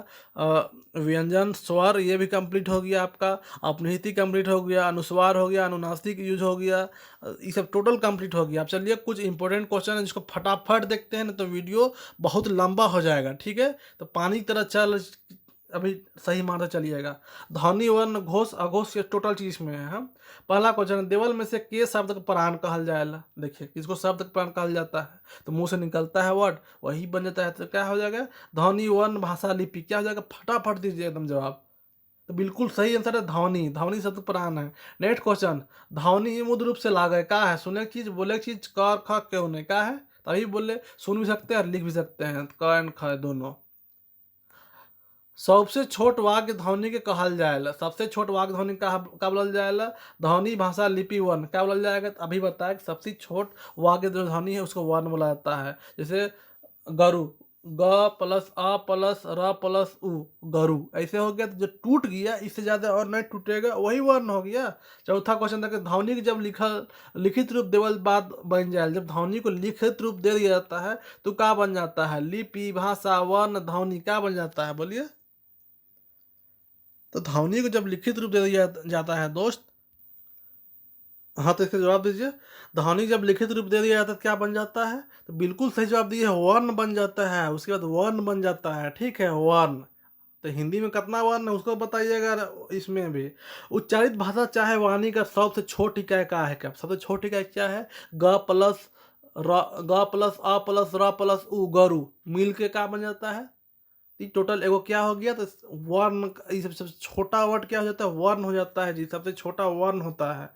व्यंजन स्वर ये भी कंप्लीट हो गया आपका, अपनिहिति कंप्लीट हो गया, अनुस्वार हो गया, अनुनासिक यूज हो गया, ये सब टोटल कंप्लीट हो गया। अब चलिए कुछ इंपॉर्टेंट क्वेश्चन है जिसको फटाफट देखते हैं ना, तो वीडियो बहुत लंबा हो जाएगा। ठीक है, तो पानी की तरह चल अभी सही मानते चलिएगा। ध्वनि वर्ण घोष अघोष ये टोटल चीज में है। हम पहला क्वेश्चन, देवल में से के शब्द का प्राण कहल जाएला। देखिए किसको शब्द का प्राण कहल जाता है, तो मुंह से निकलता है वर्ड वही बन जाता है, तो क्या हो जाएगा, ध्वनि वर्ण भाषा लिपि। क्या हो जाएगा, फटाफट दीजिए एकदम जवाब। तो बिल्कुल सही आंसर है ध्वनि, ध्वनि शब्द प्राण है। नेक्स्ट क्वेश्चन, ध्वनि मूल रूप से लागे का है, सुने की चीज बोले की चीज, क ख क्यों नहीं का है, तभी बोले सुन भी सकते हैं और लिख भी सकते हैं, क एंड ख दोनों। सबसे छोट वाक्य ध्वनि के कहल जाएला, सबसे छोट वाक्य ध्वनि का बोलल जाएला, ध्वनि भाषा लिपि वर्ण क्या बोलल जाएगा, तो अभी बताया कि सबसे छोट वाक्य जो ध्वनि है उसको वर्ण बोला जाता है। जैसे गरु, ग प्लस अ प्लस र प्लस उ, गरु ऐसे हो गया, तो जो टूट गया इससे ज्यादा और नहीं टूटेगा, वही वर्ण हो गया। चौथा क्वेश्चन था कि ध्वनि की जब लिखित रूप देवल बात बन जाए, जब ध्वनि को लिखित रूप दे दिया जाता है तो क्या बन जाता है, लिपि भाषा वर्ण ध्वनि क्या बन जाता है, बोलिए। तो ध्वनि को जब लिखित रूप दे दिया जाता है दोस्त, हाँ, तो इसका जवाब दीजिए। ध्वनि जब लिखित रूप दे दिया जाता है तो क्या बन जाता है? तो बिल्कुल सही जवाब दिए, वर्ण बन जाता है, उसके बाद वर्ण बन जाता है, ठीक है, वर्ण। तो हिंदी में कितना वर्ण है उसको बताइएगा। इसमें भी उच्चारित भाषा चाहे वाणी का सबसे छोटी इकाई का है क्या? सबसे छोटी इकाई क्या है? ग प्लस र, ग प्लस अ प्लस र प्लस उ, गरु, मिल के क्या बन जाता है? ये टोटल एगो क्या हो गया? तो वर्ण, ये सबसे छोटा वर्ड क्या हो जाता है? वर्ण हो जाता है जी, सबसे छोटा वर्ण होता है।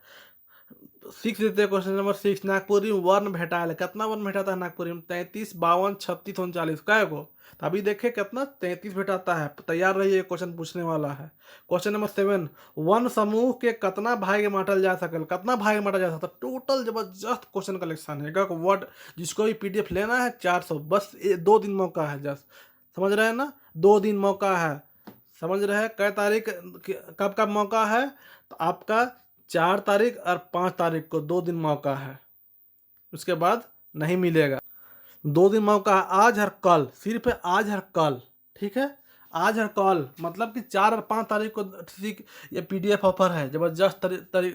6 देते हैं, क्वेश्चन नंबर 6। नागपुरी में वर्ण भेटाएल, कितना वर्ण भेटाता है नागपुरी में? 33, 52, 36, 39, कै गो? तो अभी देखिए कितना 33 भेटाता है। तैयार रहिए, क्वेश्चन पूछने वाला है। क्वेश्चन नंबर 7, वन समूह के कितना भाग में बांटल जा सकल? कितना भाग में बांटा जा सकता? टोटल जबरदस्त क्वेश्चन कलेक्शन है। एक वर्ड जिसको भी पीडीएफ लेना है 400, बस 2 दिन मौका है, जस्ट समझ रहे हैं ना? 2 दिन मौका है, समझ रहे हैं? कै तारीख, कब कब मौका है? तो आपका 4 तारीख और 5 तारीख को 2 दिन मौका है, उसके बाद नहीं मिलेगा। 2 दिन मौका है, आज और कल, सिर्फ आज और कल, ठीक है? आज और कल मतलब कि 4 और 5 तारीख को ठीक। ये पीडीएफ ऑफर है, जबरदस्त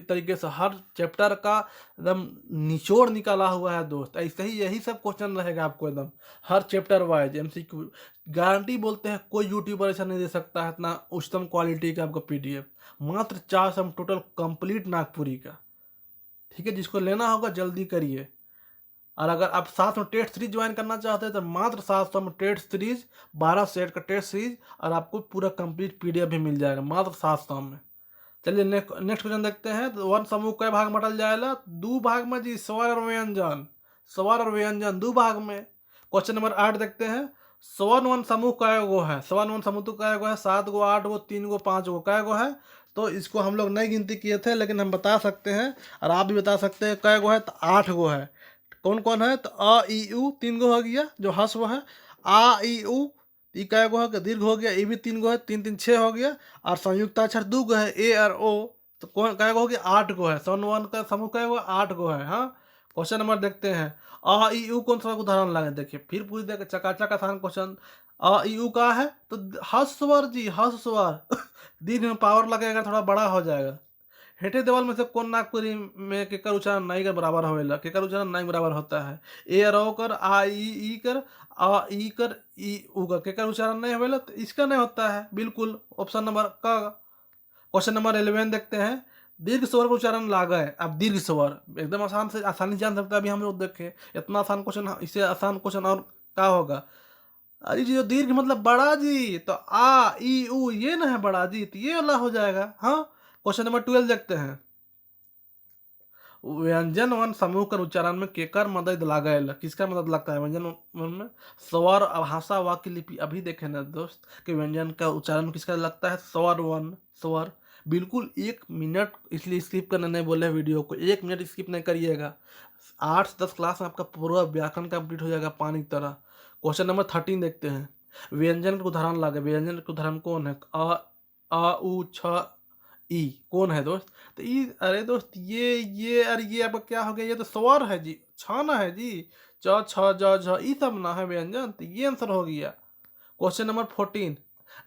तरीके से हर चैप्टर का एकदम निचोड़ निकाला हुआ है दोस्त। ऐसे ही यही सब क्वेश्चन रहेगा आपको एकदम, हर चैप्टर वाइज एमसीक्यू। गारंटी बोलते हैं कोई यूट्यूबर ऐसा नहीं दे सकता है इतना उच्चतम क्वालिटी का आपको पीडीएफ। मात्र 400 टोटल कंप्लीट नागपुरी का, ठीक है? जिसको लेना होगा जल्दी करिए। और अगर आप साथ में टेस्ट सीरीज ज्वाइन करना चाहते हैं तो मात्र 700 में टेस्ट सीरीज, 12 सेट का टेस्ट सीरीज, और आपको पूरा कंप्लीट पीडीएफ भी मिल जाएगा मात्र 700 में। चलिए नेक्स्ट क्वेश्चन देखते हैं। तो वन समूह कई भाग में बटल जाएगा? 2 भाग में जी, स्वर और व्यंजन। स्वर और व्यंजन 2 भाग में। क्वेश्चन नंबर 8 देखते हैं। स्वर वन समूह कै गो है? स्वर वन समूह तो कै गो है? 7 गो, 8 गो, 3 गो, 5 गो, कै गो है? तो इसको हम लोग नहीं गिनती किए थे, लेकिन हम बता सकते हैं और आप भी बता सकते हैं कै गो है। तो 8 गो है। कौन कौन है? तो अ ई उ 3 गो हो गया, जो हस्व है। आ ई उ, ई कै गो है? दीर्घ हो गया, ई भी 3 गो है, 3 3 6 हो गया। और संयुक्त अक्षर 2 गो है, ए और ओ। तो कौन कै गो हो गया? 8 गो है। सन वन का समूह कै गो? 8 गो है। हाँ, क्वेश्चन नंबर देखते हैं। अ ई उ कौन सा उदाहरण लगे? देखिए फिर पूछ देगा, चकाचक आसान क्वेश्चन। अ ई उ का है? तो हस्वर जी, हस्वर। दीर्घ में पावर लगेगा, थोड़ा बड़ा हो जाएगा। हेठे देवल में से कौन नागपुरी में केकर उच्चारण नहीं के बराबर होवेला? केकर उच्चारण नहीं बराबर होता है? ए और ओ कर, आ ई कर, आ ई कर, ई उ कर, केकर उच्चारण नहीं होवेला? तो इसका नहीं होता है बिल्कुल। ऑप्शन नंबर का। क्वेश्चन नंबर 11 देखते हैं। दीर्घ स्वर का उच्चारण लागा है। अब दीर्घ स्वर एकदम आसान से आसानी जान सकते हैं। अभी हम लोग देखे इतना आसान क्वेश्चन, इससे आसान क्वेश्चन और क्या होगा? अरे जी, जो दीर्घ मतलब बड़ा जी, तो आ ई उ ये ना है बड़ा जी, तो ये वाला हो जाएगा। हाँ, क्वेश्चन नंबर 12 देखते हैं। व्यंजन वन समूह कर उच्चारण में केकर मदद लागेल? किसका मदद लगता है व्यंजन वन में? स्वर, भाषा, वाक्य, लिपि। अभी देखे ना दोस्त कि व्यंजन का उच्चारण में किसका लगता है? स्वर वन, स्वर। बिल्कुल 1 मिनट, इसलिए स्किप करना नहीं बोले वीडियो को, 1 मिनट स्किप नहीं करिएगा। 8 से 10 क्लास में आपका पूरा व्याकरण कंप्लीट हो जाएगा पानी की तरह। क्वेश्चन नंबर 13 देखते हैं। व्यंजन के उदाहरण लागे। व्यंजन के उदाहरण कौन है? आ उ छ ई कौन है दोस्त? तो ई, अरे दोस्त ये अरे ये अब क्या हो गया? ये तो स्वर है जी, छाना है जी। च छ ज झ ई सब ना है व्यंजन, तो ये आंसर हो गया। Question number 14।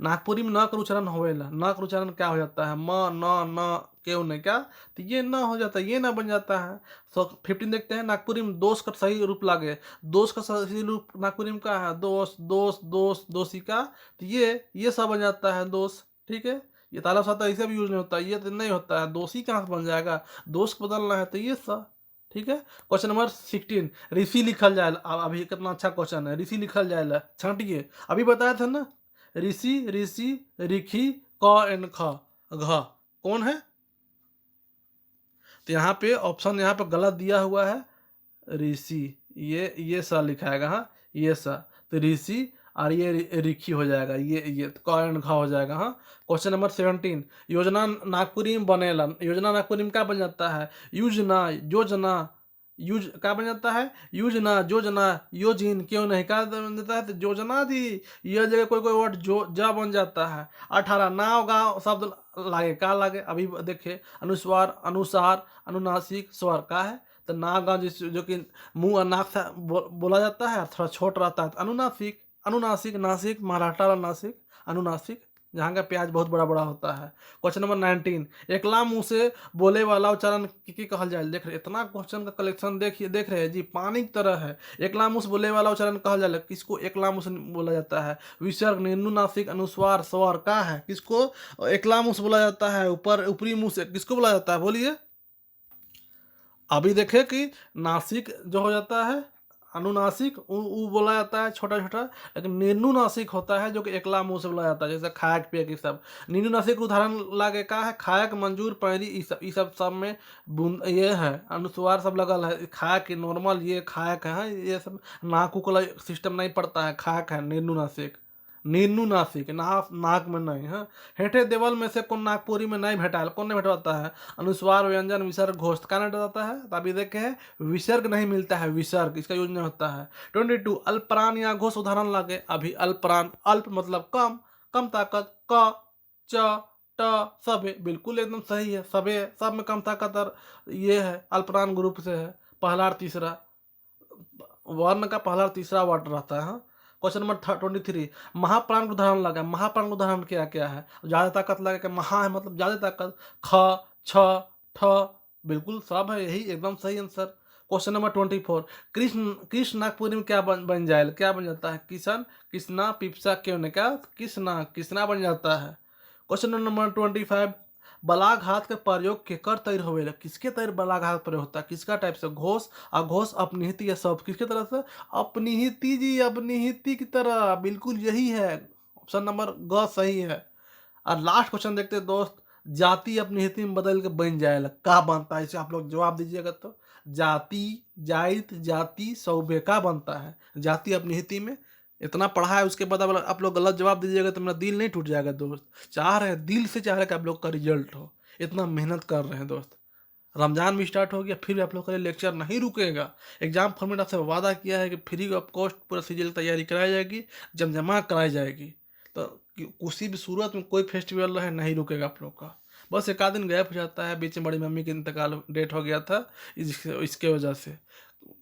नागपुरी में न का उच्चारण होवेला। न का उच्चारण क्या हो जाता है? म न क्यों नहीं क्या? तो ये न हो जाता है, ये ना बन जाता है। सो 15 देखते हैं। नागपुरी में दोष का सही रूप लागे। दोष का सही रूप नागपुरी में क्या है? दोष, दोष, दोष, दोषिका। तो ये सब बन जाता है दोष, ठीक है? ये ताला साता ऐसे भी यूज नहीं होता, ये तो नहीं होता है। दोषी कहाँ से बन जाएगा? दोष को बदलना है तो ये सब, ठीक है? Question number 16। ऋषि लिखल जाए। अभी कितना अच्छा क्वेश्चन है। ऋषि लिखल जाए, छांटिए। अभी बताया था ना, ऋषि, ऋषि, रिखी, क एन ख, घ कौन है? तो यहाँ पे ऑप्शन यहाँ पे गलत दिया हुआ है। ऋषि, ये सा लिखाएगा। हाँ, ये सा। तो ऋषि और ये रिखी हो जाएगा। ये तो क एंड घ हो जाएगा। हाँ, क्वेश्चन नंबर 17। योजना नागपुरी में बनेला। योजना नागपुरी में क्या बन जाता है? योजना, योजना, यूज क्या बन जाता है? योजना, योजना, योजिन क्यों नहीं क्या बन जाता है? तो योजना जी, ये जगह कोई कोई वर्ड जो जा बन जाता है। 18 नाव गाँव शब्द लागे, क्या लागे? अभी देखे, अनुस्वार, अनुसार, अनुनासिक, स्वर का है। तो नाक गाँव जो कि मुंह और नाक से बोला जाता है, थोड़ा छोट रहता है, तो अनुनासिक। अनुनासिक, नासिक, मराठा वाला नासिक, अनुनासिक, जहाँ का प्याज बहुत बड़ा बड़ा होता है। क्वेश्चन नंबर 19, एकला मुँह से बोले वाला उच्चारण की कहल जाए। देख रहे इतना क्वेश्चन का कलेक्शन देखिए, देख रहे हैं जी, पानी की तरह है। एकला मुँह से बोले वाला उच्चारण कहल जाए, किसको एकला मुँह से बोला जाता है? विसर्ग, निर्नुनासिक, अनुस्वार, स्वर का है, किसको एकला मुँह से बोला जाता है? ऊपर ऊपरी मुँह से किसको बोला जाता है, बोलिए। अभी देखे कि नासिक जो हो जाता है अनुनासिक, उ बोला जाता है छोटा छोटा, लेकिन निर्नुनासिक होता है जो कि एकला मुंह से बोला जाता है, जैसे खायक पियक ये सब। निर्नुनासिक उदाहरण लागे का है, खायक, मंजूर, पैरी, ई सब में बूंद ये है, अनुस्वार सब लगल है। खायक नॉर्मल, ये खायक है, ये सब नाक उक वाला सिस्टम नहीं पड़ता है, खायक है निर्नुनासिक। निर्नुनासिक नाक में नहीं है। हेठे देवल में से कौन नागपुरी में नहीं भेटाल, कौन नहीं भेटवाता है? अनुस्वार, व्यंजन, विसर्ग, घोष का नहीं भेटाता है। तो अभी देखे हैं विसर्ग नहीं मिलता है, विसर्ग इसका यूज नहीं होता है। 22, अल्पप्राण या घोष उदाहरण लागे। अभी अल्पप्राण, अल्प मतलब कम, कम ताकत, क, च, ट, सबे, बिल्कुल एकदम सही है, सबे सब में कम ताकत और ये है अल्पप्राण ग्रुप से है। पहला और तीसरा वर्ण का पहला और तीसरा वर्ड रहता है। हाँ। क्वेश्चन नंबर 23, महाप्राण का उदाहरण लगा। महाप्राण का उदाहरण क्या क्या है? ज्यादा ताकत लगा कि महा है मतलब ज्यादा ताकत, ख, छ, ठ, बिल्कुल सब है, यही एकदम सही answer. Question number 24, Krishna Krishna Nagpuri में क्या बन जाए, क्या बन जाता है? किशन, कृष्णा, पिप्सा, क्यों ने क्या कृष्णा, कृष्णा बन जाता है। क्वेश्चन नंबर 25, बलाघात के प्रयोग केकर तैर होवेला, किसके तैर बलाघात प्रयोग होता है? किसका टाइप से? घोष, अघोष, अपनिहिति या सब, किसके तरह से? अपनिहिति जी, अपनिहिति की तरह, बिल्कुल यही है, ऑप्शन नंबर ग सही है। और लास्ट क्वेश्चन देखते हैं दोस्त, जाति अपनिहिति में बदल के बन जाएगा, का बनता है? इसे आप लोग जवाब दीजिएगा। तो जाति, जाइत, जाति, सौभे का बनता है जाति अपनिहिति में? इतना पढ़ा है, उसके बाद आप लोग गलत जवाब दीजिएगा तो मेरा दिल नहीं टूट जाएगा दोस्त। चाह रहे हैं, दिल से चाह रहे हैं कि आप लोग का रिजल्ट हो, इतना मेहनत कर रहे हैं दोस्त। रमजान भी स्टार्ट हो गया, फिर भी आप लोग का लेक्चर नहीं रुकेगा। एग्जाम फॉर्मेट आपसे वादा किया है कि फ्री ऑफ कॉस्ट पूरा सीजल तैयारी कराई जाएगी, जमजमा कराई जाएगी। तो किसी भी सूरत में कोई फेस्टिवल रहे नहीं रुकेगा आप लोग का। बस एक आध दिन गैप हो जाता है, बीच में बड़ी मम्मी की इंतकाल डेट हो गया था, इसके वजह से।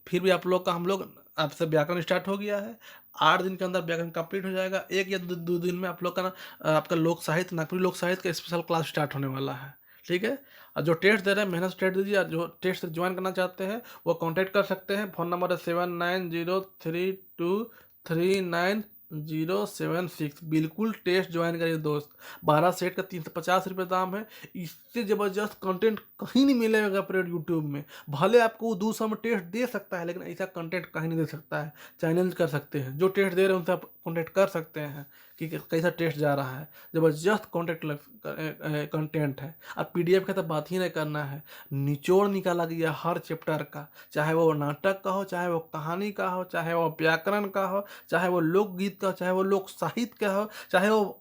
फिर भी आप लोग का, हम लोग आपसे व्याकरण स्टार्ट हो गया है, 8 दिन के अंदर व्याकरण कंप्लीट हो जाएगा। 1 या 2 दिन में आप लोग का ना आपका लोक साहित्य, नागपुरी लोक साहित्य का स्पेशल क्लास स्टार्ट होने वाला है, ठीक है। और जो टेस्ट दे रहे हैं मेहनत से टेस्ट दीजिए, और जो टेस्ट ज्वाइन करना चाहते हैं वो कांटेक्ट कर सकते हैं। फ़ोन नंबर है 7903239076। बिल्कुल टेस्ट ज्वाइन करिए दोस्त। 12 सेट का 350 रुपये दाम है। इससे ज़बरदस्त कंटेंट कहीं नहीं मिलेगा पूरे यूट्यूब में। भले आपको 200 में टेस्ट दे सकता है, लेकिन ऐसा कंटेंट कहीं नहीं दे सकता है। चैलेंज कर सकते हैं, जो टेस्ट दे रहे हैं उनसे आप कॉन्टेक्ट कर सकते हैं कि कैसा टेस्ट जा रहा है। ज़बरदस्त कंटेंट है। और पीडीएफ का तो बात ही नहीं करना है, निचोड़ निकाला गया हर चैप्टर का, चाहे वो नाटक का हो, चाहे वो कहानी का हो, चाहे वो व्याकरण का हो, चाहे वो लोकगीत का हो, चाहे वो लोक साहित्य का हो, चाहे वो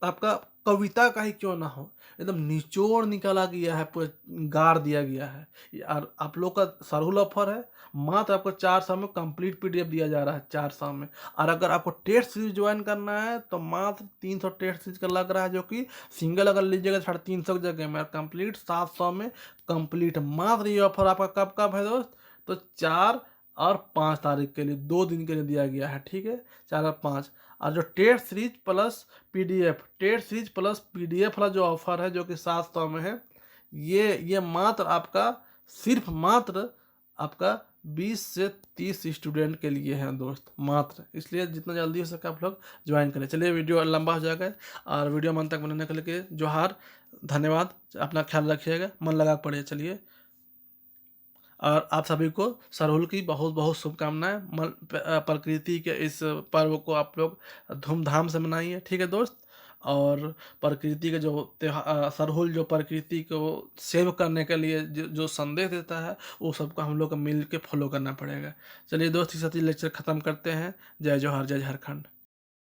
आपका कविता का ही क्यों ना हो, एकदम निचोड़ निकाला गया है, पूरा गाड़ दिया गया है। और आप लोग का सरहुल ऑफर है, मात्र आपको 400 में कंप्लीट पीडीएफ दिया जा रहा है, 400 में। और अगर आपको टेस्ट सीरीज ज्वाइन करना है तो मात्र 300 टेस्ट सीरीज का लग रहा है, जो कि सिंगल अगर लीजिएगा 350 की जगह में, कंप्लीट 700 में कंप्लीट। मात्र ये ऑफर आपका कब कब है दोस्त? तो 4 और 5 तारीख के लिए, 2 दिन के लिए दिया गया है, ठीक है, 4 और 5। और जो test series plus PDF, test series plus PDF वाला जो ऑफर है, जो कि 700 में है, ये मात्र आपका, सिर्फ मात्र आपका 20 से 30 स्टूडेंट के लिए है दोस्त, मात्र। इसलिए जितना जल्दी हो सके आप लोग ज्वाइन करें। चलिए, वीडियो लंबा हो जाएगा, और वीडियो मन तक बनाने के लिए जोहार, धन्यवाद। अपना ख्याल रखिएगा, मन लगा के पढ़िए। चलिए, और आप सभी को सरहुल की बहुत बहुत शुभकामनाएं। प्रकृति के इस पर्व को आप लोग धूमधाम से मनाइए, ठीक है दोस्त। और प्रकृति के जो त्योहार, सरहुल जो प्रकृति को सेव करने के लिए जो संदेश देता है, वो सबको हम लोग को मिल के फॉलो करना पड़ेगा। चलिए दोस्त, इस साथ लेक्चर ख़त्म करते हैं। जय जोहार, जय झारखंड।